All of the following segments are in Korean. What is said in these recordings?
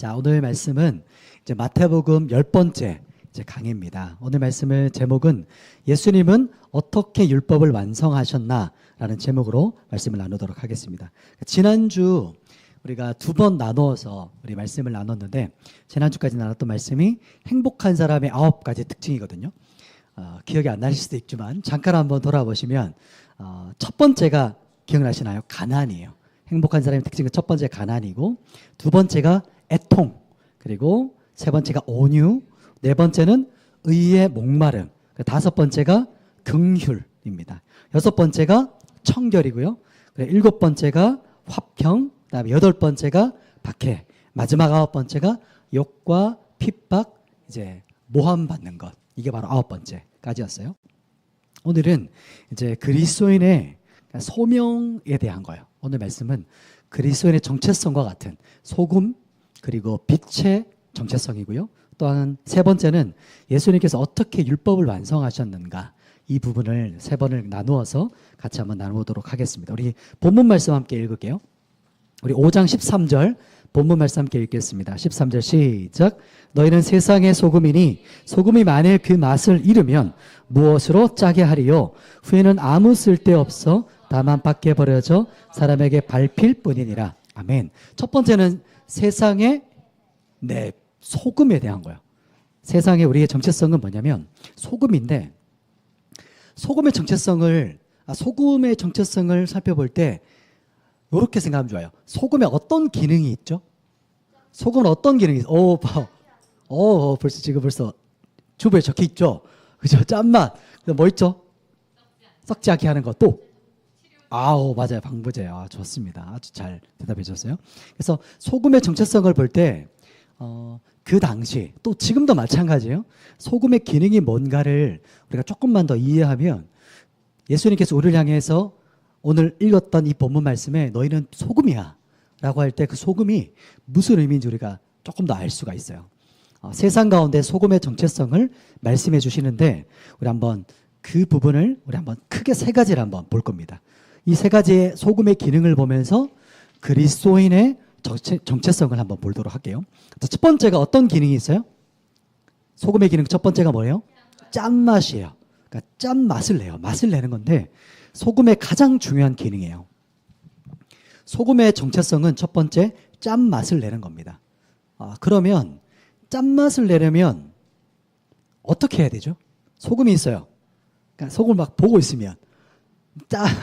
자, 오늘 말씀은 이제 마태복음 10번째 이제 강의입니다. 오늘 말씀의 제목은 예수님은 어떻게 율법을 완성하셨나라는 제목으로 말씀을 나누도록 하겠습니다. 지난주 우리가 두 번 나누어서 우리 말씀을 나눴는데, 지난주까지 나눴던 말씀이 행복한 사람의 9가지 특징이거든요. 기억이 안 나실 수도 있지만 잠깐 한번 돌아보시면 첫 번째가 기억나시나요? 가난이에요. 행복한 사람의 특징은 첫 번째 가난이고, 두 번째가 애통, 그리고 세 번째가 온유, 네 번째는 의의 목마름, 다섯 번째가 긍휼입니다. 여섯 번째가 청결이고요. 일곱 번째가 화평, 그다음에 여덟 번째가 박해, 마지막 아홉 번째가 욕과 핍박, 이제 모함 받는 것. 이게 바로 아홉 번째까지였어요. 오늘은 이제 그리스도인의 소명에 대한 거예요. 오늘 말씀은 그리스도인의 정체성과 같은 소금 그리고 빛의 정체성이고요. 또한 세 번째는 예수님께서 어떻게 율법을 완성하셨는가, 이 부분을 세 번을 나누어서 같이 한번 나누도록 하겠습니다. 우리 본문 말씀 함께 읽을게요. 우리 5장 13절 본문 말씀 함께 읽겠습니다. 13절 시작. 너희는 세상의 소금이니 소금이 만일 그 맛을 잃으면 무엇으로 짜게 하리요? 후에는 아무 쓸데없어 다만 밖에 버려져 사람에게 밟힐 뿐이니라. 아멘. 첫 번째는 세상의 소금에 대한 거예요. 세상의 우리의 정체성은 뭐냐면 소금인데, 소금의 정체성을 살펴볼 때 이렇게 생각하면 좋아요. 소금에 어떤 기능이 있죠? 소금은 어떤 기능이 있어요? 벌써 주부에 적혀 있죠? 그죠? 짠맛. 뭐 있죠? 썩지 않게 하는 것. 또 맞아요. 방부제. 좋습니다. 아주 잘 대답해 주셨어요. 그래서 소금의 정체성을 볼 때 그 당시, 또 지금도 마찬가지예요. 소금의 기능이 뭔가를 우리가 조금만 더 이해하면, 예수님께서 우리를 향해서 오늘 읽었던 이 본문 말씀에 너희는 소금이야 라고 할 때 그 소금이 무슨 의미인지 우리가 조금 더 알 수가 있어요. 세상 가운데 소금의 정체성을 말씀해 주시는데, 우리 한번 그 부분을 한번 크게 세 가지를 한번 볼 겁니다. 이 세 가지의 소금의 기능을 보면서 그리스도인의 정체성을 한번 보도록 할게요. 첫 번째가 어떤 기능이 있어요? 소금의 기능 첫 번째가 뭐예요? 짠맛이에요. 그러니까 짠맛을 내요. 맛을 내는 건데 소금의 가장 중요한 기능이에요. 소금의 정체성은 첫 번째 짠맛을 내는 겁니다. 그러면 짠맛을 내려면 어떻게 해야 되죠? 소금이 있어요. 그러니까 소금을 막 보고 있으면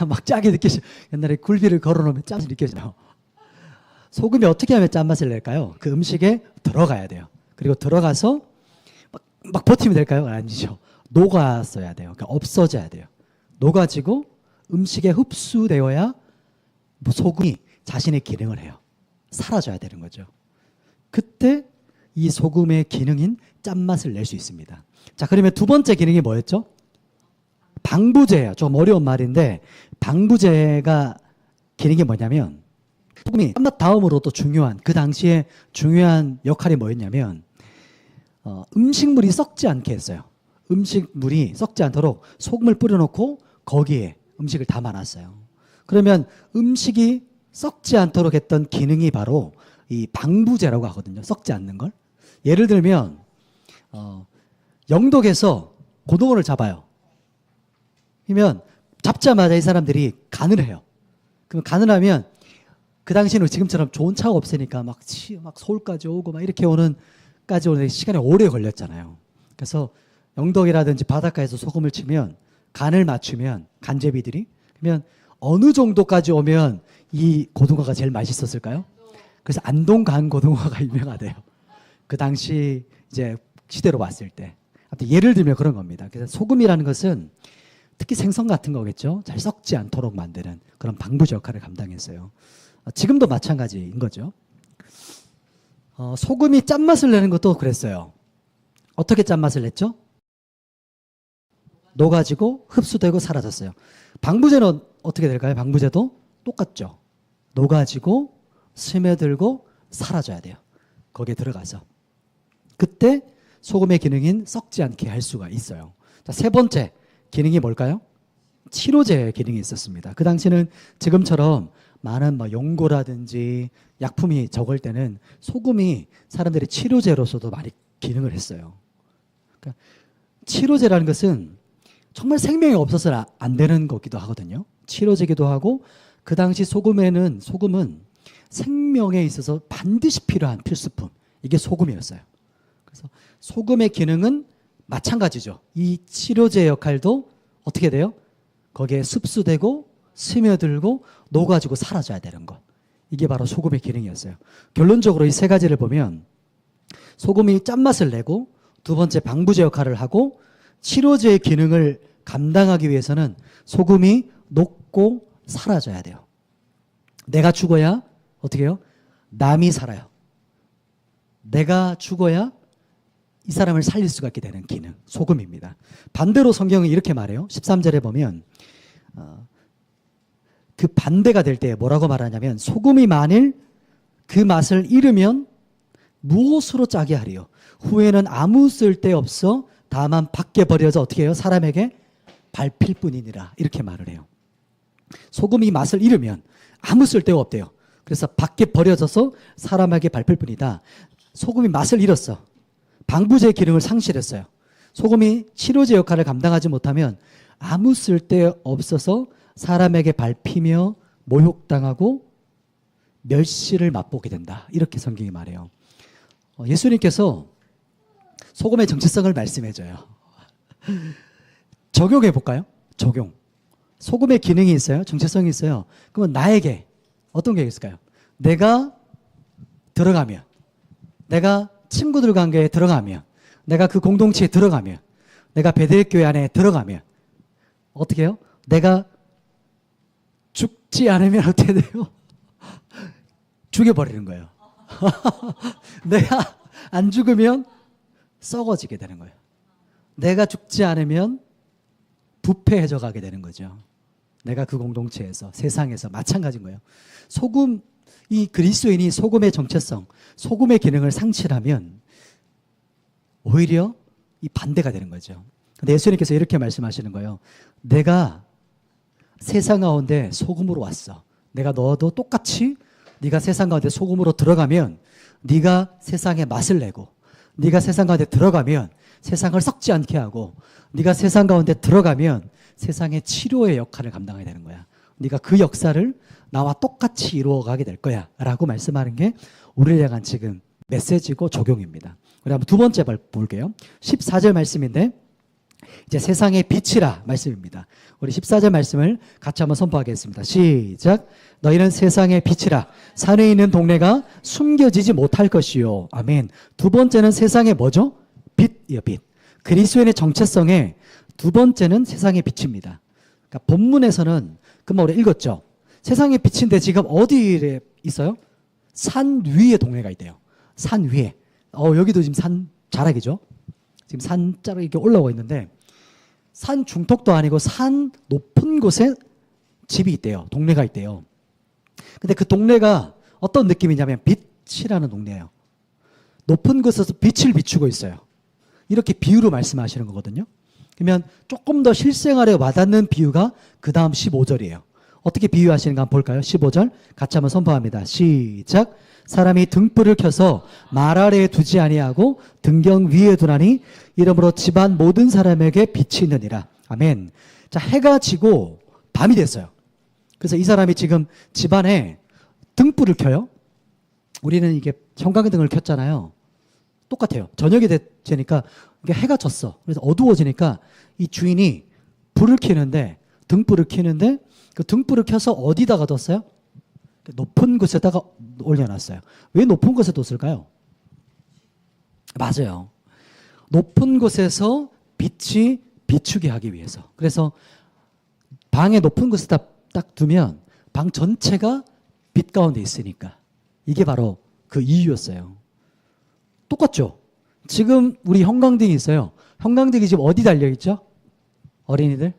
막 짜게 느껴져요. 옛날에 굴비를 걸어놓으면 짠맛이 느껴져요. 소금이 어떻게 하면 짠맛을 낼까요? 그 음식에 들어가야 돼요. 그리고 들어가서 막 버티면 될까요? 아니죠. 녹았어야 돼요. 그러니까 없어져야 돼요. 녹아지고 음식에 흡수되어야 소금이 자신의 기능을 해요. 사라져야 되는 거죠. 그때 이 소금의 기능인 짠맛을 낼 수 있습니다. 자, 그러면 두 번째 기능이 뭐였죠? 방부제예요. 좀 어려운 말인데, 방부제가 기능이 뭐냐면, 소금이 짠맛 다음으로 또 그 당시에 중요한 역할이 뭐였냐면, 음식물이 썩지 않게 했어요. 음식물이 썩지 않도록 소금을 뿌려놓고 거기에 음식을 담아놨어요. 그러면 음식이 썩지 않도록 했던 기능이 바로 이 방부제라고 하거든요. 썩지 않는 걸. 예를 들면 영독에서 고등어를 잡아요. 그러면 잡자마자 이 사람들이 간을 해요. 그럼 간을 하면, 그 당시에는 지금처럼 좋은 차가 없으니까 막 서울까지 오고 막 이렇게 오는 시간이 오래 걸렸잖아요. 그래서 영덕이라든지 바닷가에서 소금을 치면, 간을 맞추면, 간제비들이, 그러면 어느 정도까지 오면 이 고등어가 제일 맛있었을까요? 그래서 안동 간 고등어가 유명하대요. 그 당시 이제 시대로 봤을 때. 예를 들면 그런 겁니다. 그래서 소금이라는 것은 특히 생선 같은 거겠죠. 잘 썩지 않도록 만드는 그런 방부제 역할을 감당했어요. 지금도 마찬가지인 거죠. 소금이 짠맛을 내는 것도 그랬어요. 어떻게 짠맛을 냈죠? 녹아지고 흡수되고 사라졌어요. 방부제는 어떻게 될까요? 방부제도 똑같죠. 녹아지고 스며들고 사라져야 돼요. 거기에 들어가서. 그때 소금의 기능인 썩지 않게 할 수가 있어요. 자, 세 번째 기능이 뭘까요? 치료제 기능이 있었습니다. 그 당시는 지금처럼 많은 뭐 연고라든지 약품이 적을 때는 소금이 사람들이 치료제로서도 많이 기능을 했어요. 그러니까 치료제라는 것은 정말 생명이 없어서는 안 되는 거기도 하거든요. 치료제기도 하고 그 당시 소금은 생명에 있어서 반드시 필요한 필수품. 이게 소금이었어요. 그래서 소금의 기능은 마찬가지죠. 이 치료제 역할도 어떻게 돼요? 거기에 습수되고 스며들고 녹아지고 사라져야 되는 것. 이게 바로 소금의 기능이었어요. 결론적으로 이 세 가지를 보면 소금이 짠맛을 내고 두 번째 방부제 역할을 하고 치료제의 기능을 감당하기 위해서는 소금이 녹고 사라져야 돼요. 내가 죽어야 어떻게 해요? 남이 살아요. 내가 죽어야 이 사람을 살릴 수가 있게 되는 기능, 소금입니다. 반대로 성경은 이렇게 말해요. 13절에 보면 그 반대가 될 때 뭐라고 말하냐면 소금이 만일 그 맛을 잃으면 무엇으로 짜게 하리요? 후에는 아무 쓸데없어 다만 밖에 버려져 어떻게 해요? 사람에게 밟힐 뿐이니라. 이렇게 말을 해요. 소금이 맛을 잃으면 아무 쓸데가 없대요. 그래서 밖에 버려져서 사람에게 밟힐 뿐이다. 소금이 맛을 잃었어. 방부제 기능을 상실했어요. 소금이 치료제 역할을 감당하지 못하면 아무 쓸데 없어서 사람에게 밟히며 모욕당하고 멸시를 맛보게 된다. 이렇게 성경이 말해요. 예수님께서 소금의 정체성을 말씀해줘요. 적용해 볼까요? 적용. 소금의 기능이 있어요. 정체성이 있어요. 그러면 나에게 어떤 게 있을까요? 내가 들어가면, 내가 친구들 관계에 들어가면, 내가 그 공동체에 들어가면, 내가 베델교회 안에 들어가면 어떻게 해요? 내가 죽지 않으면 어떻게 돼요? 죽여버리는 거예요. 내가 안 죽으면 썩어지게 되는 거예요. 내가 죽지 않으면 부패해져 가게 되는 거죠. 내가 그 공동체에서, 세상에서 마찬가지인 거예요. 소금, 이 그리스도인이 소금의 정체성, 소금의 기능을 상실하면 오히려 이 반대가 되는 거죠. 근데 예수님께서 이렇게 말씀하시는 거예요. 내가 세상 가운데 소금으로 왔어. 내가 너도 똑같이 네가 세상 가운데 소금으로 들어가면 네가 세상에 맛을 내고, 네가 세상 가운데 들어가면 세상을 썩지 않게 하고, 네가 세상 가운데 들어가면 세상의 치료의 역할을 감당해야 되는 거야. 네가 그 역사를 나와 똑같이 이루어가게 될 거야 라고 말씀하는 게 우리를 향한 지금 메시지고 적용입니다. 우리 한번 두 번째 볼게요. 14절 말씀인데 이제 세상의 빛이라 말씀입니다. 우리 14절 말씀을 같이 한번 선포하겠습니다. 시작. 너희는 세상의 빛이라. 산에 있는 동네가 숨겨지지 못할 것이요. 아멘. 두 번째는 세상의 뭐죠? 빛이요, 빛. 그리스도인의 정체성의 두 번째는 세상의 빛입니다. 그러니까 본문에서는 금방 우리 읽었죠. 세상의 빛인데 지금 어디에 있어요? 산 위에 동네가 있대요. 산 위에. 여기도 지금 산 자락이죠. 지금 산 자락이 이렇게 올라오고 있는데 산 중턱도 아니고 산 높은 곳에 집이 있대요. 동네가 있대요. 근데 그 동네가 어떤 느낌이냐면 빛이라는 동네예요. 높은 곳에서 빛을 비추고 있어요. 이렇게 비유로 말씀하시는 거거든요. 그러면 조금 더 실생활에 와닿는 비유가 그 다음 15절이에요. 어떻게 비유하시는가 한번 볼까요? 15절 같이 한번 선포합니다. 시작. 사람이 등불을 켜서 말 아래에 두지 아니하고 등경 위에 두나니 이러므로 집안 모든 사람에게 빛이 있느니라. 아멘. 자, 해가 지고 밤이 됐어요. 그래서 이 사람이 지금 집안에 등불을 켜요. 우리는 이게 형광등을 켰잖아요. 똑같아요. 저녁이 되니까 이게 해가 졌어. 그래서 어두워지니까 이 주인이 불을 켜는데 등불을 켜는데 그 등불을 켜서 어디다가 뒀어요? 높은 곳에다가 올려놨어요. 왜 높은 곳에 뒀을까요? 맞아요. 높은 곳에서 빛이 비추게 하기 위해서. 그래서 방에 높은 곳에다 딱 두면 방 전체가 빛 가운데 있으니까. 이게 바로 그 이유였어요. 똑같죠? 지금 우리 형광등이 있어요. 형광등이 지금 어디 달려있죠? 어린이들?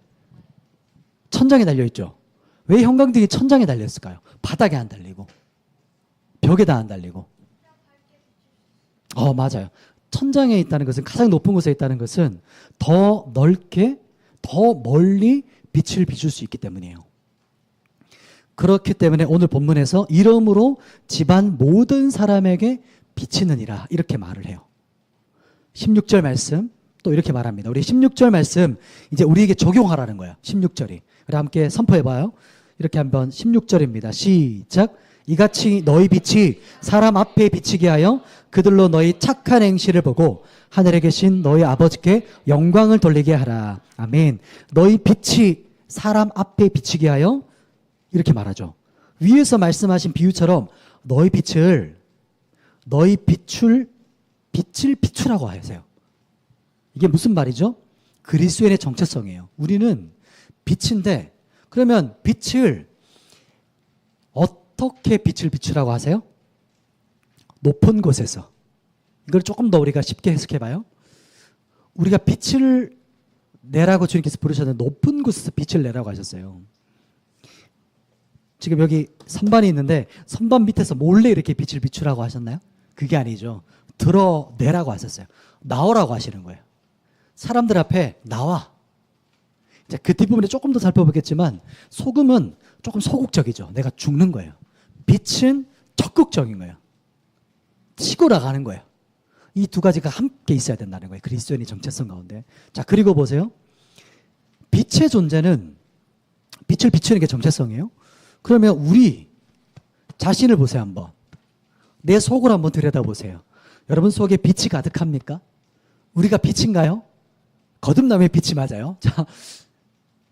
천장에 달려있죠? 왜 형광등이 천장에 달렸을까요? 바닥에 안 달리고 벽에다 안 달리고. 맞아요. 천장에 있다는 것은, 가장 높은 곳에 있다는 것은 더 넓게 더 멀리 빛을 비출 수 있기 때문이에요. 그렇기 때문에 오늘 본문에서 이름으로 집안 모든 사람에게 비치느니라 이렇게 말을 해요. 16절 말씀 또 이렇게 말합니다. 우리 16절 말씀 이제 우리에게 적용하라는 거예요. 16절이. 우리 함께 선포해봐요. 이렇게 한번 16절입니다. 시작. 이같이 너희 빛이 사람 앞에 비치게 하여 그들로 너희 착한 행실을 보고 하늘에 계신 너희 아버지께 영광을 돌리게 하라. 아멘. 너희 빛이 사람 앞에 비치게 하여 이렇게 말하죠. 위에서 말씀하신 비유처럼 너희 빛을 비추라고 하세요. 이게 무슨 말이죠? 그리스도인의 정체성이에요. 우리는 빛인데 그러면 빛을 어떻게 빛을 비추라고 하세요? 높은 곳에서. 이걸 조금 더 우리가 쉽게 해석해 봐요. 우리가 빛을 내라고 주님께서 부르셨는데 높은 곳에서 빛을 내라고 하셨어요. 지금 여기 선반이 있는데 선반 밑에서 몰래 이렇게 빛을 비추라고 하셨나요? 그게 아니죠. 드러내라고 하셨어요. 나오라고 하시는 거예요. 사람들 앞에 나와. 이제 그 뒷부분에 조금 더 살펴보겠지만 소금은 조금 소극적이죠. 내가 죽는 거예요. 빛은 적극적인 거예요. 치고 나가는 거예요. 이 두 가지가 함께 있어야 된다는 거예요. 그리스도인의 정체성 가운데. 자, 그리고 보세요. 빛의 존재는 빛을 비추는 게 정체성이에요. 그러면 우리 자신을 보세요. 한번. 내 속을 한번 들여다보세요. 여러분 속에 빛이 가득합니까? 우리가 빛인가요? 거듭남의 빛이 맞아요. 자,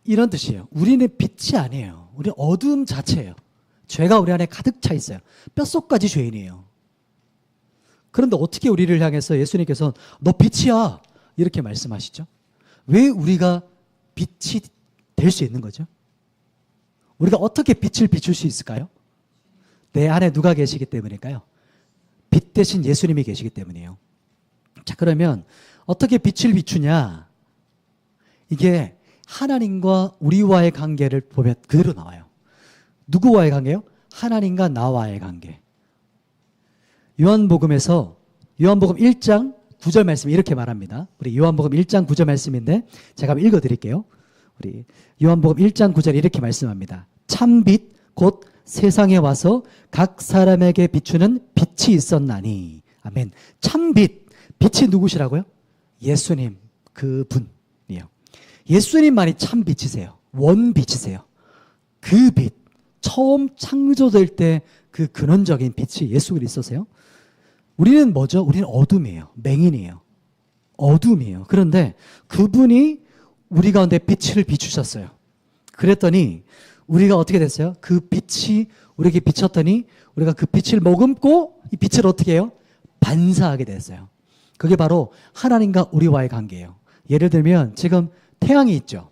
이런 뜻이에요. 우리는 빛이 아니에요. 우리는 어두움 자체예요. 죄가 우리 안에 가득 차 있어요. 뼛속까지 죄인이에요. 그런데 어떻게 우리를 향해서 예수님께서는 너 빛이야 이렇게 말씀하시죠? 왜 우리가 빛이 될 수 있는 거죠? 우리가 어떻게 빛을 비출 수 있을까요? 내 안에 누가 계시기 때문일까요? 빛 대신 예수님이 계시기 때문이에요. 자, 그러면 어떻게 빛을 비추냐? 이게 하나님과 우리와의 관계를 보면 그대로 나와요. 누구와의 관계요? 하나님과 나와의 관계. 요한복음에서 요한복음 1장 9절 말씀이 이렇게 말합니다. 우리 요한복음 1장 9절 말씀인데 제가 한번 읽어드릴게요. 우리 요한복음 1장 9절 이렇게 말씀합니다. 참빛 곧 세상에 와서 각 사람에게 비추는 빛이 있었나니. 아멘. 참빛. 빛이 누구시라고요? 예수님 그분이요. 예수님만이 참빛이세요. 원빛이세요. 그 빛. 처음 창조될 때 그 근원적인 빛이 예수 그리스도세요. 우리는 뭐죠? 우리는 어둠이에요. 맹인이에요. 어둠이에요. 그런데 그분이 우리 가운데 빛을 비추셨어요. 그랬더니 우리가 어떻게 됐어요? 그 빛이 우리에게 비쳤더니 우리가 그 빛을 머금고 이 빛을 어떻게 해요? 반사하게 됐어요. 그게 바로 하나님과 우리와의 관계예요. 예를 들면 지금 태양이 있죠.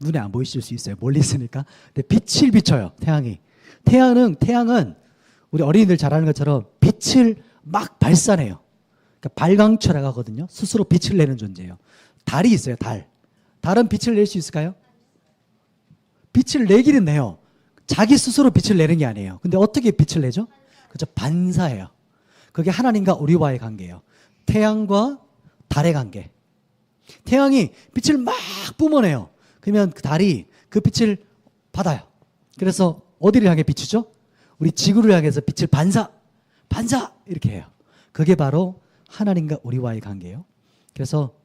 눈에 안 보이실 수 있어요. 멀리 있으니까. 근데 빛을 비춰요. 태양이. 태양은 우리 어린이들 잘 아는 것처럼 빛을 막 발산해요. 그러니까 발광체라고 하거든요. 스스로 빛을 내는 존재예요. 달이 있어요. 달은 빛을 낼 수 있을까요? 빛을 내기는 내요. 자기 스스로 빛을 내는 게 아니에요. 근데 어떻게 빛을 내죠? 그렇죠. 반사해요. 그게 하나님과 우리와의 관계예요. 태양과 달의 관계. 태양이 빛을 막 뿜어내요. 그러면 그 달이 그 빛을 받아요. 그래서 어디를 향해 비추죠? 우리 지구를 향해서 빛을 반사 이렇게 해요. 그게 바로 하나님과 우리와의 관계예요. 그래서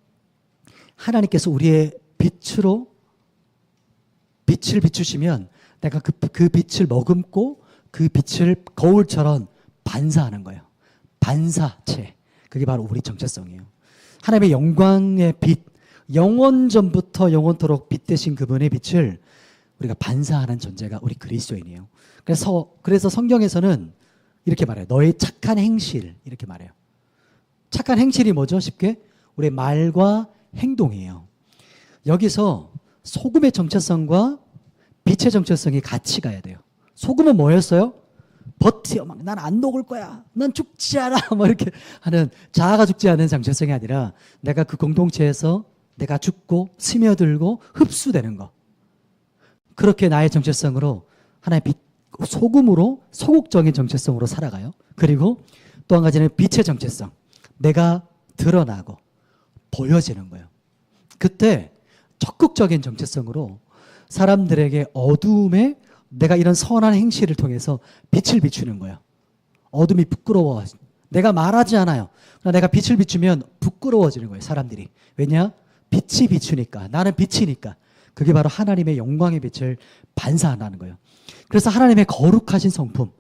하나님께서 우리의 빛으로 빛을 비추시면 내가 그 빛을 머금고 그 빛을 거울처럼 반사하는 거예요. 반사체. 그게 바로 우리 정체성이에요. 하나님의 영광의 빛, 영원전부터 영원토록 빛 되신 그분의 빛을 우리가 반사하는 존재가 우리 그리스도인이에요. 그래서 성경에서는 이렇게 말해요. 너의 착한 행실 이렇게 말해요. 착한 행실이 뭐죠? 쉽게 우리의 말과 행동이에요. 여기서 소금의 정체성과 빛의 정체성이 같이 가야 돼요. 소금은 뭐였어요? 버텨. 난 안 녹을 거야. 난 죽지 않아. 뭐 이렇게 하는 자아가 죽지 않는 정체성이 아니라 내가 그 공동체에서 내가 죽고 스며들고 흡수되는 거. 그렇게 나의 정체성으로 하나의 빛, 소금으로 소극적인 정체성으로 살아가요. 그리고 또 한 가지는 빛의 정체성. 내가 드러나고 보여지는 거예요. 그때 적극적인 정체성으로 사람들에게 어두움에 내가 이런 선한 행실을 통해서 빛을 비추는 거예요. 어둠이 부끄러워. 내가 말하지 않아요. 그러나 내가 빛을 비추면 부끄러워지는 거예요, 사람들이. 왜냐? 빛이 비추니까. 나는 빛이니까. 그게 바로 하나님의 영광의 빛을 반사한다는 거예요. 그래서 하나님의 거룩하신 성품,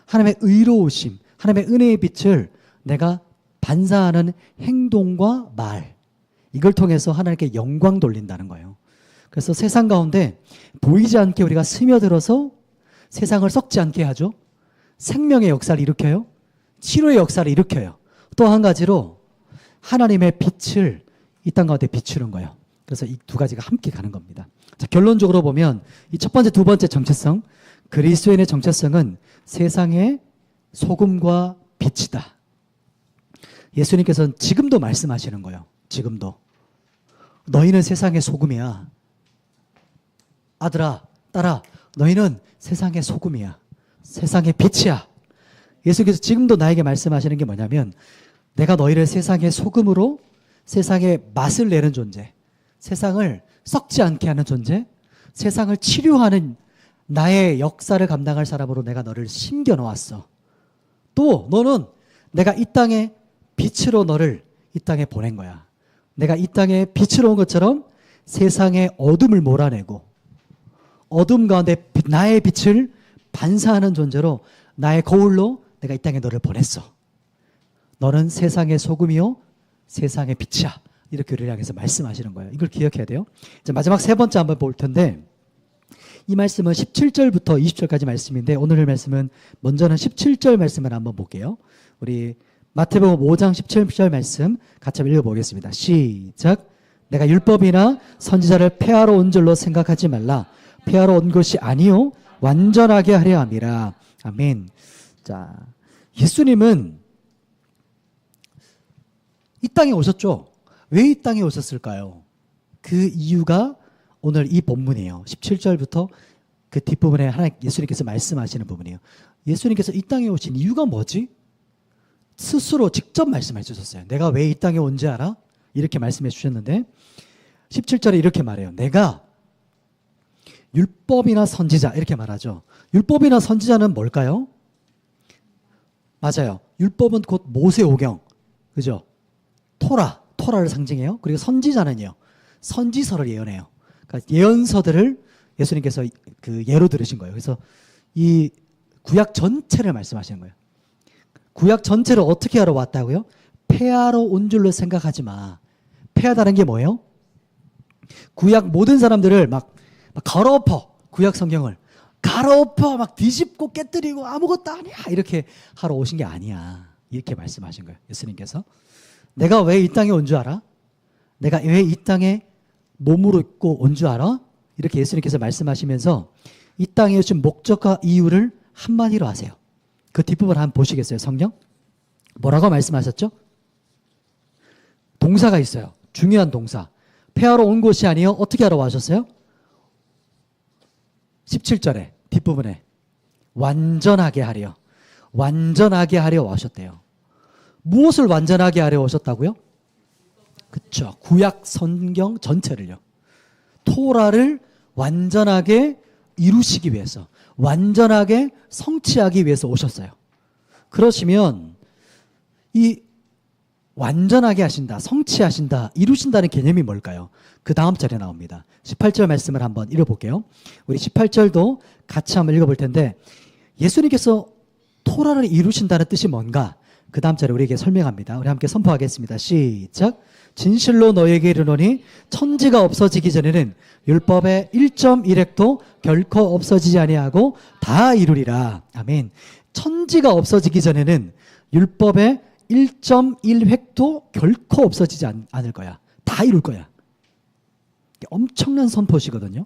하나님의 의로우심, 하나님의 은혜의 빛을 내가 반사하는 행동과 말, 이걸 통해서 하나님께 영광 돌린다는 거예요. 그래서 세상 가운데 보이지 않게 우리가 스며들어서 세상을 썩지 않게 하죠. 생명의 역사를 일으켜요. 치료의 역사를 일으켜요. 또 한 가지로 하나님의 빛을 이 땅 가운데 비추는 거예요. 그래서 이 두 가지가 함께 가는 겁니다. 자, 결론적으로 보면 이 첫 번째, 두 번째 정체성, 그리스도인의 정체성은 세상의 소금과 빛이다. 예수님께서는 지금도 말씀하시는 거예요. 지금도. 너희는 세상의 소금이야. 아들아, 딸아, 너희는 세상의 소금이야. 세상의 빛이야. 예수께서 지금도 나에게 말씀하시는 게 뭐냐면 내가 너희를 세상의 소금으로 세상에 맛을 내는 존재, 세상을 썩지 않게 하는 존재, 세상을 치료하는 나의 역사를 감당할 사람으로 내가 너를 심겨 놓았어. 또 너는 내가 이 땅에 빛으로 너를 이 땅에 보낸 거야. 내가 이 땅에 빛으로 온 것처럼 세상의 어둠을 몰아내고 어둠 가운데 나의 빛을 반사하는 존재로 나의 거울로 내가 이 땅에 너를 보냈어. 너는 세상의 소금이요 세상의 빛이야. 이렇게 우리를 향해서 말씀하시는 거예요. 이걸 기억해야 돼요. 이제 마지막 세 번째 한번 볼 텐데 이 말씀은 17절부터 20절까지 말씀인데 오늘의 말씀은 먼저는 17절 말씀을 한번 볼게요. 우리 마태복음 5장 17절 말씀 같이 한번 읽어보겠습니다. 시작. 내가 율법이나 선지자를 폐하러 온 줄로 생각하지 말라. 폐하러 온 것이 아니요 완전하게 하려 함이라. 아멘. 자, 예수님은 이 땅에 오셨죠. 왜 이 땅에 오셨을까요? 그 이유가 오늘 이 본문이에요. 17절부터 그 뒷부분에 하나님 예수님께서 말씀하시는 부분이에요. 예수님께서 이 땅에 오신 이유가 뭐지? 스스로 직접 말씀해 주셨어요. 내가 왜 이 땅에 온지 알아? 이렇게 말씀해 주셨는데 17절에 이렇게 말해요. 내가 율법이나 선지자 이렇게 말하죠. 율법이나 선지자는 뭘까요? 맞아요. 율법은 곧 모세오경, 그죠? 토라를 상징해요. 그리고 선지자는요, 선지서를 예언해요. 그러니까 예언서들을 예수님께서 그 예로 들으신 거예요. 그래서 이 구약 전체를 말씀하시는 거예요. 구약 전체를 어떻게 하러 왔다고요? 폐하러 온 줄로 생각하지 마. 폐하다는 게 뭐예요? 구약 모든 사람들을 막 갈아엎어. 구약 성경을 갈아엎어 막 뒤집고 깨뜨리고 아무것도 아니야 이렇게 하러 오신 게 아니야. 이렇게 말씀하신 거예요. 예수님께서. 내가 왜 이 땅에 온 줄 알아? 내가 왜 이 땅에 몸으로 있고 온 줄 알아? 이렇게 예수님께서 말씀하시면서 이 땅에 오신 목적과 이유를 한마디로 하세요. 그 뒷부분 한번 보시겠어요? 성경? 뭐라고 말씀하셨죠? 동사가 있어요. 중요한 동사. 폐하러 온 곳이 아니요 어떻게 하러 와셨어요? 17절에 뒷부분에 완전하게 하려. 완전하게 하려 오셨대요. 무엇을 완전하게 하려 오셨다고요? 그렇죠. 구약 성경 전체를요. 토라를 완전하게 이루시기 위해서, 완전하게 성취하기 위해서 오셨어요. 그러시면 이 완전하게 하신다, 성취하신다, 이루신다는 개념이 뭘까요? 그 다음 절에 나옵니다. 18절 말씀을 한번 읽어볼게요. 우리 18절도 같이 한번 읽어볼 텐데 예수님께서 토라를 이루신다는 뜻이 뭔가 그 다음 절에 우리에게 설명합니다. 우리 함께 선포하겠습니다. 시작. 진실로 너에게 이르노니 천지가 없어지기 전에는 율법의 1.1획도 결코 없어지지 아니하고 다 이루리라. 아멘. 천지가 없어지기 전에는 율법의 1.1획도 결코 없어지지 않을 거야. 다 이룰 거야. 엄청난 선포시거든요.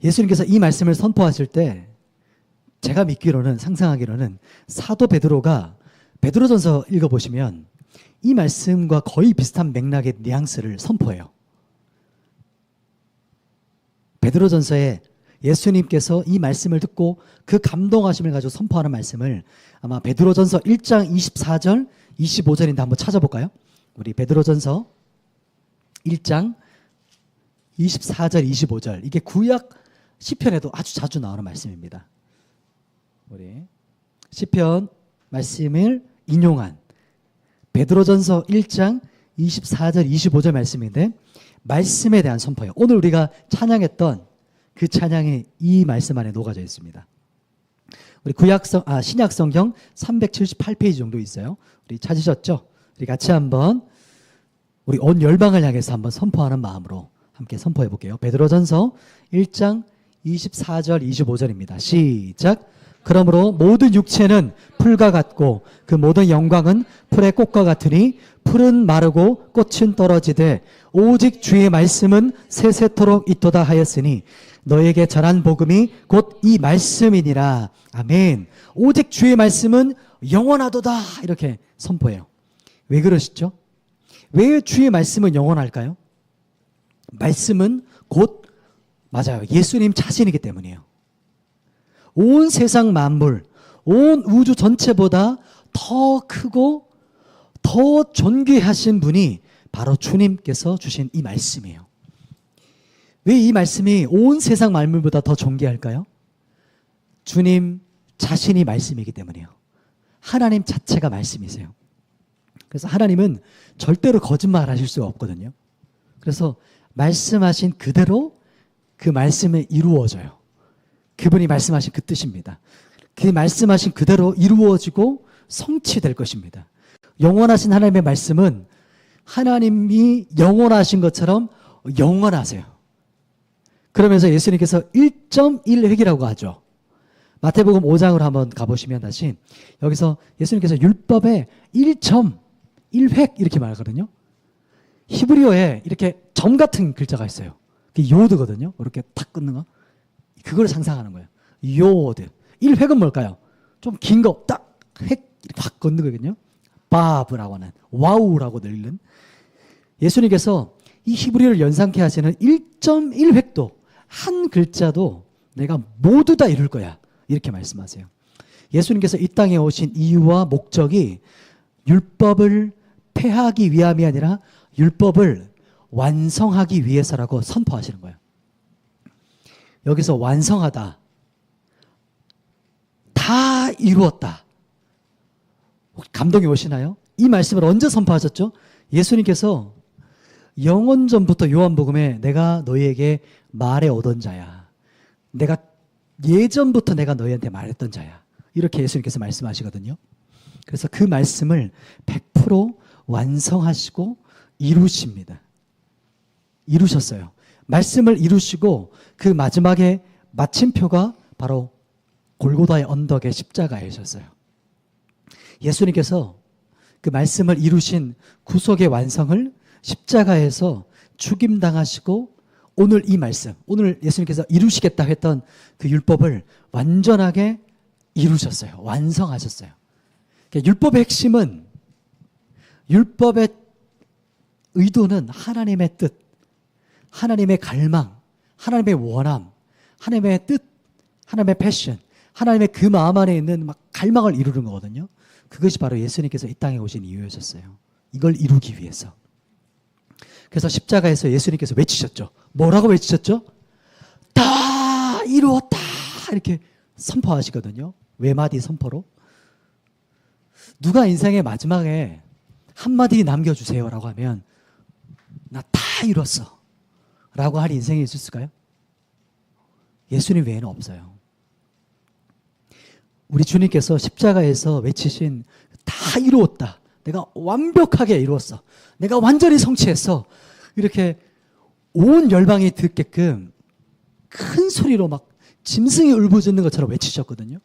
예수님께서 이 말씀을 선포하실 때 제가 믿기로는, 상상하기로는 사도 베드로가 베드로전서 읽어보시면 이 말씀과 거의 비슷한 맥락의 뉘앙스를 선포해요. 베드로전서에 예수님께서 이 말씀을 듣고 그 감동하심을 가지고 선포하는 말씀을 아마 베드로전서 1장 24절, 25절인데 한번 찾아볼까요? 우리 베드로전서 1장 24절, 25절. 이게 구약 시편에도 아주 자주 나오는 말씀입니다. 우리 시편 말씀을 인용한 베드로전서 1장 24절 25절 말씀인데 말씀에 대한 선포예요. 오늘 우리가 찬양했던 그 찬양이 이 말씀 안에 녹아져 있습니다. 우리 신약 성경 378페이지 정도 있어요. 우리 찾으셨죠? 우리 같이 한번 우리 온 열방을 향해서 한번 선포하는 마음으로 함께 선포해 볼게요. 베드로전서 1장 24절 25절입니다. 시작. 그러므로 모든 육체는 풀과 같고 그 모든 영광은 풀의 꽃과 같으니 풀은 마르고 꽃은 떨어지되 오직 주의 말씀은 세세토록 있도다 하였으니 너에게 전한 복음이 곧 이 말씀이니라. 아멘. 오직 주의 말씀은 영원하도다 이렇게 선포해요. 왜 그러시죠? 왜 주의 말씀은 영원할까요? 말씀은 곧 맞아요. 예수님 자신이기 때문이에요. 온 세상 만물, 온 우주 전체보다 더 크고 더 존귀하신 분이 바로 주님께서 주신 이 말씀이에요. 왜 이 말씀이 온 세상 만물보다 더 존귀할까요? 주님 자신이 말씀이기 때문이에요. 하나님 자체가 말씀이세요. 그래서 하나님은 절대로 거짓말 하실 수가 없거든요. 그래서 말씀하신 그대로 그 말씀이 이루어져요. 그분이 말씀하신 그 뜻입니다. 그 말씀하신 그대로 이루어지고 성취될 것입니다. 영원하신 하나님의 말씀은 하나님이 영원하신 것처럼 영원하세요. 그러면서 예수님께서 1.1획이라고 하죠. 마태복음 5장으로 한번 가보시면 다시 여기서 예수님께서 율법에 1.1획 이렇게 말하거든요. 히브리어에 이렇게 점 같은 글자가 있어요. 그게 요드거든요. 이렇게 탁 끊는 거. 그걸 상상하는 거예요. 요드. 1획은 뭘까요? 좀 긴 거 딱 획 확 걷는 거거든요. 바브라고 하는 와우라고 들리는 예수님께서 이 히브리어를 연상케 하시는 1.1획도 한 글자도 내가 모두 다 이룰 거야. 이렇게 말씀하세요. 예수님께서 이 땅에 오신 이유와 목적이 율법을 폐하기 위함이 아니라 율법을 완성하기 위해서라고 선포하시는 거예요. 여기서 완성하다, 다 이루었다. 감동이 오시나요? 이 말씀을 언제 선포하셨죠? 예수님께서 영원 전부터 요한복음에 내가 너희에게 말해 오던 자야. 내가 예전부터 내가 너희한테 말했던 자야. 이렇게 예수님께서 말씀하시거든요. 그래서 그 말씀을 100% 완성하시고 이루십니다. 이루셨어요. 말씀을 이루시고 그 마지막에 마침표가 바로 골고다의 언덕의 십자가이셨어요. 예수님께서 그 말씀을 이루신 구속의 완성을 십자가에서 죽임당하시고 오늘 이 말씀, 오늘 예수님께서 이루시겠다 했던 그 율법을 완전하게 이루셨어요. 완성하셨어요. 그러니까 율법의 핵심은 율법의 의도는 하나님의 뜻, 하나님의 갈망, 하나님의 원함, 하나님의 뜻, 하나님의 패션, 하나님의 그 마음 안에 있는 막 갈망을 이루는 거거든요. 그것이 바로 예수님께서 이 땅에 오신 이유였었어요. 이걸 이루기 위해서. 그래서 십자가에서 예수님께서 외치셨죠. 뭐라고 외치셨죠? 다 이루었다 이렇게 선포하시거든요. 외마디 선포로. 누가 인생의 마지막에 한마디 남겨주세요라고 하면 나 다 이뤘어 라고 할 인생이 있을까요? 예수님 외에는 없어요. 우리 주님께서 십자가에서 외치신 다 이루었다. 내가 완벽하게 이루었어. 내가 완전히 성취했어. 이렇게 온 열방이 듣게끔 큰 소리로 막 짐승이 울부짖는 것처럼 외치셨거든요.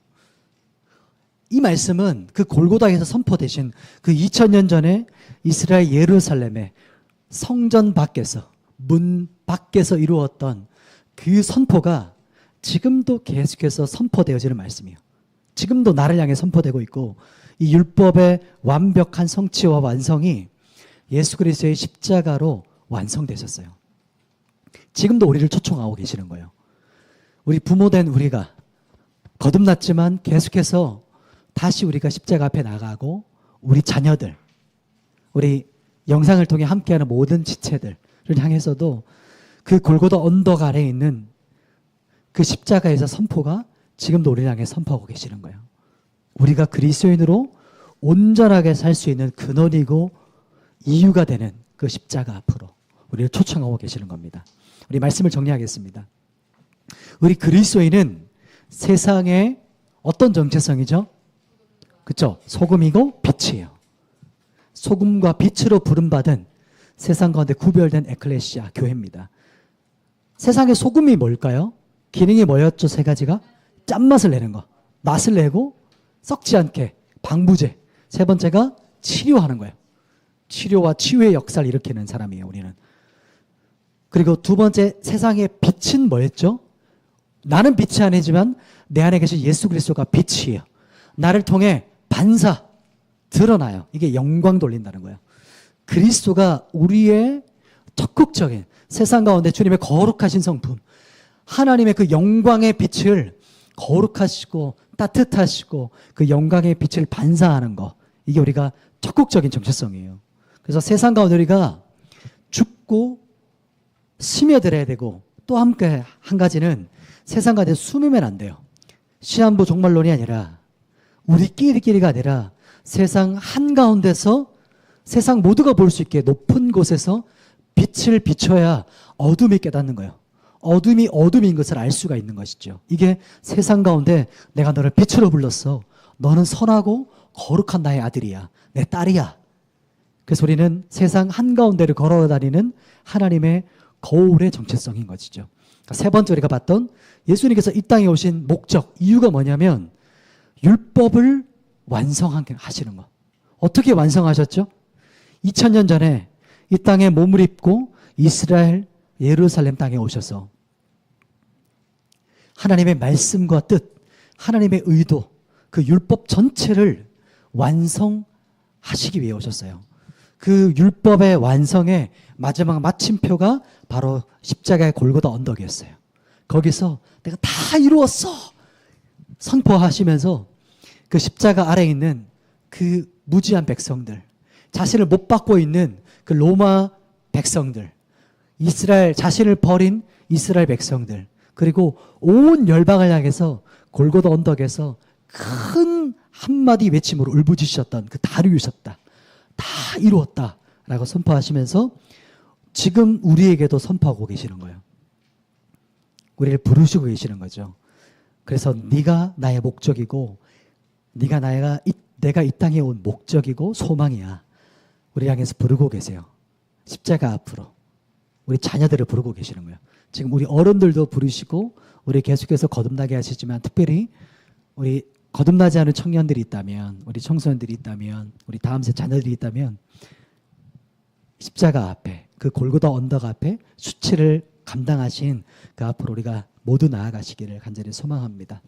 이 말씀은 그 골고다에서 선포되신 그 2000년 전에 이스라엘 예루살렘의 성전 밖에서 문 밖에서 이루었던 그 선포가 지금도 계속해서 선포되어지는 말씀이에요. 지금도 나를 향해 선포되고 있고 이 율법의 완벽한 성취와 완성이 예수 그리스도의 십자가로 완성되셨어요. 지금도 우리를 초청하고 계시는 거예요. 우리 부모된 우리가 거듭났지만 계속해서 다시 우리가 십자가 앞에 나가고 우리 자녀들, 우리 영상을 통해 함께하는 모든 지체들을 향해서도 그 골고다 언덕 아래에 있는 그 십자가에서 선포가 지금도 우리를 향해 선포하고 계시는 거예요. 우리가 그리스도인으로 온전하게 살 수 있는 근원이고 이유가 되는 그 십자가 앞으로 우리를 초청하고 계시는 겁니다. 우리 말씀을 정리하겠습니다. 우리 그리스도인은 세상의 어떤 정체성이죠? 그렇죠? 소금이고 빛이에요. 소금과 빛으로 부름받은 세상 가운데 구별된 에클레시아 교회입니다. 세상의 소금이 뭘까요? 기능이 뭐였죠? 세 가지가? 짠맛을 내는 거, 맛을 내고 썩지 않게 방부제. 세 번째가 치료하는 거예요. 치료와 치유의 역사를 일으키는 사람이에요, 우리는. 그리고 두 번째, 세상의 빛은 뭐였죠? 나는 빛이 아니지만 내 안에 계신 예수 그리스도가 빛이에요. 나를 통해 반사, 드러나요. 이게 영광 돌린다는 거예요. 그리스도가 우리의 적극적인 세상 가운데 주님의 거룩하신 성품, 하나님의 그 영광의 빛을 거룩하시고 따뜻하시고 그 영광의 빛을 반사하는 거, 이게 우리가 적극적인 정체성이에요. 그래서 세상 가운데 우리가 죽고 스며들어야 되고, 또 함께 한 가지는 세상 가운데 숨으면 안 돼요. 시한부 종말론이 아니라 우리끼리가 아니라 세상 한가운데서 세상 모두가 볼 수 있게 높은 곳에서 빛을 비춰야 어둠이 깨닫는 거예요. 어둠이 어둠인 것을 알 수가 있는 것이죠. 이게 세상 가운데 내가 너를 빛으로 불렀어. 너는 선하고 거룩한 나의 아들이야. 내 딸이야. 그래서 우리는 세상 한가운데를 걸어다니는 하나님의 거울의 정체성인 것이죠. 세 번째 우리가 봤던 예수님께서 이 땅에 오신 목적, 이유가 뭐냐면 율법을 완성하시는 것. 어떻게 완성하셨죠? 2000년 전에 이 땅에 몸을 입고 이스라엘 예루살렘 땅에 오셔서 하나님의 말씀과 뜻, 하나님의 의도, 그 율법 전체를 완성하시기 위해 오셨어요. 그 율법의 완성의 마지막 마침표가 바로 십자가의 골고다 언덕이었어요. 거기서 내가 다 이루었어! 선포하시면서 그 십자가 아래에 있는 그 무지한 백성들, 자신을 못 받고 있는 그 로마 백성들, 이스라엘, 자신을 버린 이스라엘 백성들, 그리고 온 열방을 향해서 골고다 언덕에서 큰 한마디 외침으로 울부짖으셨던 그 다 이루셨다, 다 이루었다 라고 선포하시면서 지금 우리에게도 선포하고 계시는 거예요. 우리를 부르시고 계시는 거죠. 그래서 네가 나의 목적이고 내가 이 땅에 온 목적이고 소망이야. 우리 향해서 부르고 계세요. 십자가 앞으로 우리 자녀들을 부르고 계시는 거예요. 지금 우리 어른들도 부르시고 우리 계속해서 거듭나게 하시지만, 특별히 우리 거듭나지 않은 청년들이 있다면, 우리 청소년들이 있다면, 우리 다음 세 자녀들이 있다면 십자가 앞에, 그 골고다 언덕 앞에 수치를 감당하신 그 앞으로 우리가 모두 나아가시기를 간절히 소망합니다.